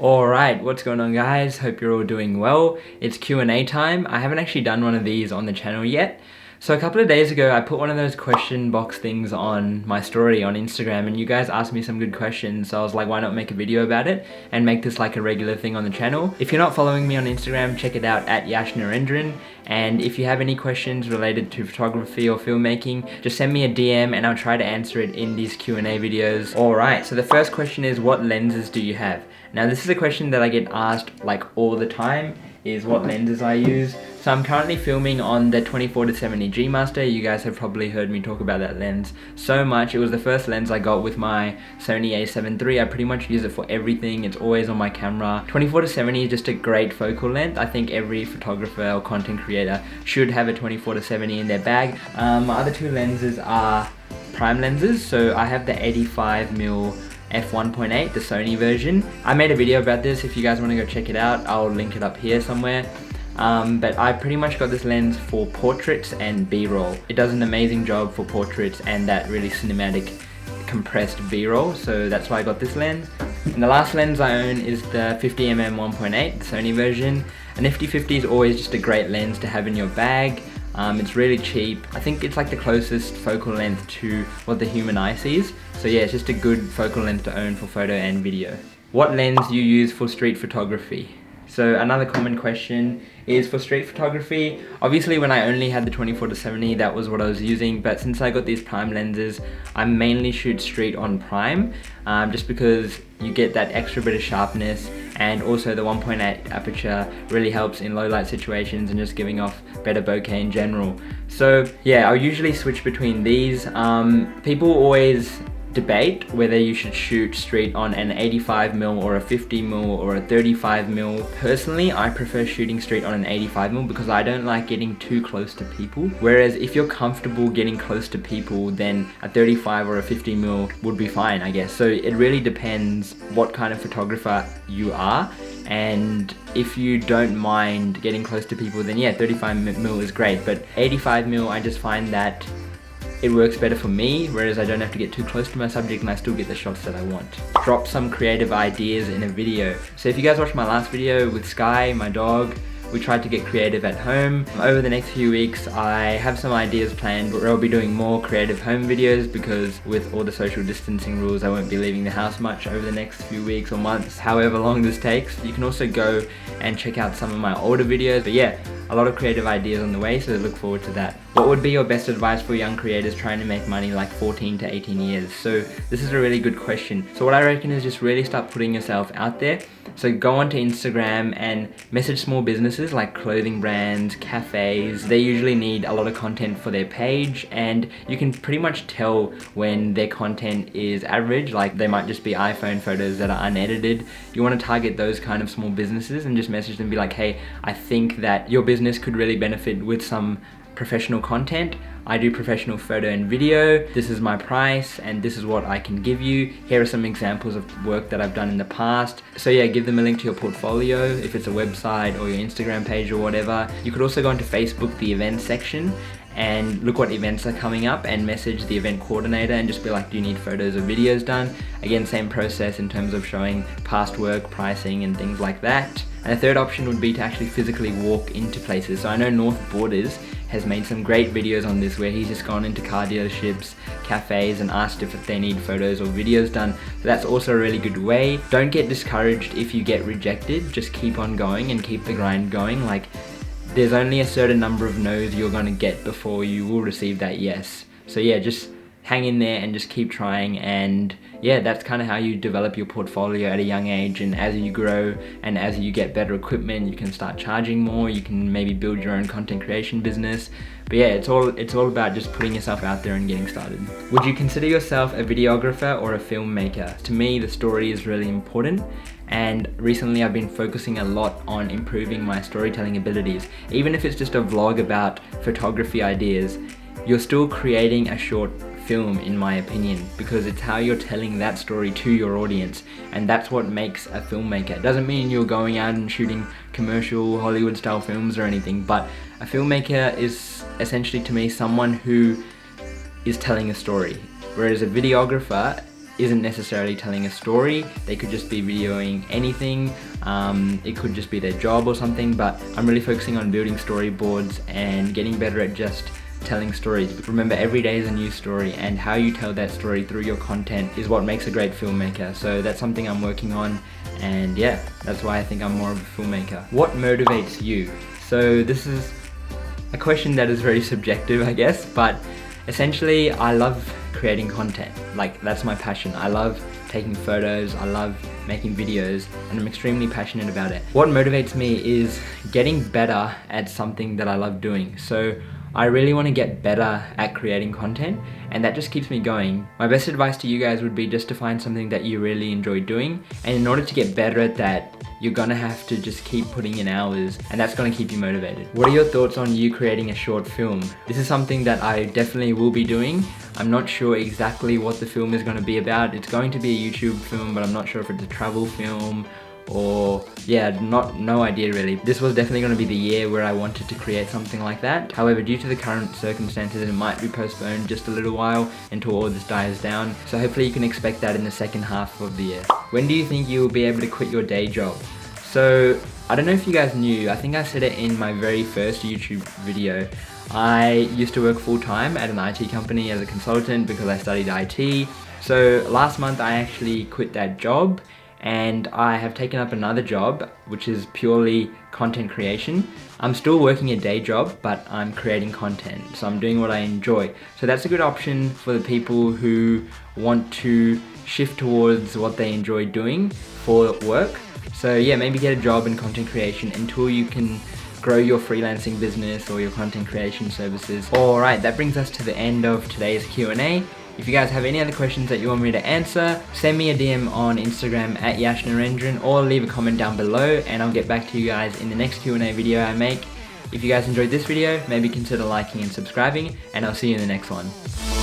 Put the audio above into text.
Alright, what's going on guys? Hope you're all doing well. It's Q&A time. I haven't actually done one of these on the channel yet. So a couple of days ago, I put one of those question box things on my story on Instagram and you guys asked me some good questions. So I was like, why not make a video about it and make this like a regular thing on the channel? If you're not following me on Instagram, check it out at Yash. And if you have any questions related to photography or filmmaking, just send me a DM and I'll try to answer it in these Q&A videos. Alright, so the first question is, what lenses do you have? Now this is a question that I get asked like all the time, is what lenses I use. So I'm currently filming on the 24-70 G Master. You guys have probably heard me talk about that lens so much. It was the first lens I got with my Sony a7 III. I pretty much use it for everything. It's always on my camera. 24-70 is just a great focal length. I think every photographer or content creator should have a 24-70 in their bag. My other two lenses are prime lenses. So I have the 85mm f1.8, the Sony version. I made a video about this. If you guys want to go check it out, I'll link it up here somewhere. But I pretty much got this lens for portraits and b-roll. It does an amazing job for portraits and that really cinematic compressed b-roll, so that's why I got this lens. And the last lens I own is the 50mm 1.8, the Sony version. A nifty 50 is always just a great lens to have in your bag. It's really cheap. I think it's like the closest focal length to what the human eye sees. So yeah, it's just a good focal length to own for photo and video. What lens do you use for street photography? So another common question is for street photography. Obviously when I only had the 24-70, that was what I was using, but since I got these prime lenses, I mainly shoot street on prime, just because you get that extra bit of sharpness, and also the 1.8 aperture really helps in low light situations and just giving off better bokeh in general. So yeah, I'll usually switch between these. People always debate whether you should shoot street on an 85mm or a 50mm or a 35mm. Personally, I prefer shooting street on an 85mm because I don't like getting too close to people. Whereas if you're comfortable getting close to people, then a 35 or a 50mm would be fine, I guess. So it really depends what kind of photographer you are. And if you don't mind getting close to people, then yeah, 35mm is great. But 85mm, I just find that it works better for me, whereas I don't have to get too close to my subject and I still get the shots that I want. Drop some creative ideas in a video. So if you guys watched my last video with Sky, my dog, we tried to get creative at home. Over the next few weeks, I have some ideas planned where I'll be doing more creative home videos because with all the social distancing rules, I won't be leaving the house much over the next few weeks or months, however long this takes. You can also go and check out some of my older videos, but yeah, a lot of creative ideas on the way, so look forward to that. What would be your best advice for young creators trying to make money like 14 to 18 years? So this is a really good question. So what I reckon is just really start putting yourself out there. So go onto Instagram and message small businesses like clothing brands, cafes. They usually need a lot of content for their page, and you can pretty much tell when their content is average, like they might just be iPhone photos that are unedited. You want to target those kind of small businesses and just message them and be like, hey, I think that your business could really benefit with some professional content. I do professional photo and video. This is my price and this is what I can give you. Here are some examples of work that I've done in the past. So yeah, give them a link to your portfolio if it's a website or your Instagram page or whatever. You could also go onto Facebook, the events section, and look what events are coming up and message the event coordinator and just be like, do you need photos or videos done? Again, same process in terms of showing past work, pricing and things like that. And a third option would be to actually physically walk into places. So I know North Borders has made some great videos on this where he's just gone into car dealerships, cafes and asked if they need photos or videos done. So that's also a really good way. Don't get discouraged if you get rejected. Just keep on going and keep the grind going. Like, there's only a certain number of no's you're gonna get before you will receive that yes. So yeah, just hang in there and just keep trying, and yeah, that's kind of how you develop your portfolio at a young age. And as you grow and as you get better equipment, you can start charging more, you can maybe build your own content creation business. But yeah, it's all about just putting yourself out there and getting started. Would you consider yourself a videographer or a filmmaker? To me, the story is really important. And recently I've been focusing a lot on improving my storytelling abilities. Even if it's just a vlog about photography ideas, you're still creating a short film, in my opinion, because it's how you're telling that story to your audience, and that's what makes a filmmaker. It doesn't mean you're going out and shooting commercial Hollywood style films or anything, but a filmmaker is essentially, to me, someone who is telling a story, whereas a videographer isn't necessarily telling a story. They could just be videoing anything. It could just be their job or something, but I'm really focusing on building storyboards and getting better at just telling stories. Remember, every day is a new story, and how you tell that story through your content is what makes a great filmmaker. So that's something I'm working on, and yeah, that's why I think I'm more of a filmmaker. What motivates you? So this is a question that is very subjective, I guess, but essentially I love creating content. Like, that's my passion. I love taking photos, I love making videos, and I'm extremely passionate about it. What motivates me is getting better at something that I love doing. So I really want to get better at creating content, and that just keeps me going. My best advice to you guys would be just to find something that you really enjoy doing, and in order to get better at that, you're gonna have to just keep putting in hours, and that's gonna keep you motivated. What are your thoughts on you creating a short film? This is something that I definitely will be doing. I'm not sure exactly what the film is gonna be about. It's going to be a YouTube film, but I'm not sure if it's a travel film or yeah, no idea really. This was definitely going to be the year where I wanted to create something like that. However, due to the current circumstances, it might be postponed just a little while until all this dies down. So hopefully you can expect that in the second half of the year. When do you think you will be able to quit your day job? So I don't know if you guys knew, I think I said it in my very first YouTube video. I used to work full-time at an IT company as a consultant because I studied IT. So last month I actually quit that job, and I have taken up another job, which is purely content creation. I'm still working a day job, but I'm creating content, so I'm doing what I enjoy. So that's a good option for the people who want to shift towards what they enjoy doing for work. So yeah, maybe get a job in content creation until you can grow your freelancing business or your content creation services. Alright, that brings us to the end of today's Q&A. If you guys have any other questions that you want me to answer, send me a DM on Instagram at Yash Narendran, or leave a comment down below, and I'll get back to you guys in the next Q&A video I make. If you guys enjoyed this video, maybe consider liking and subscribing, and I'll see you in the next one.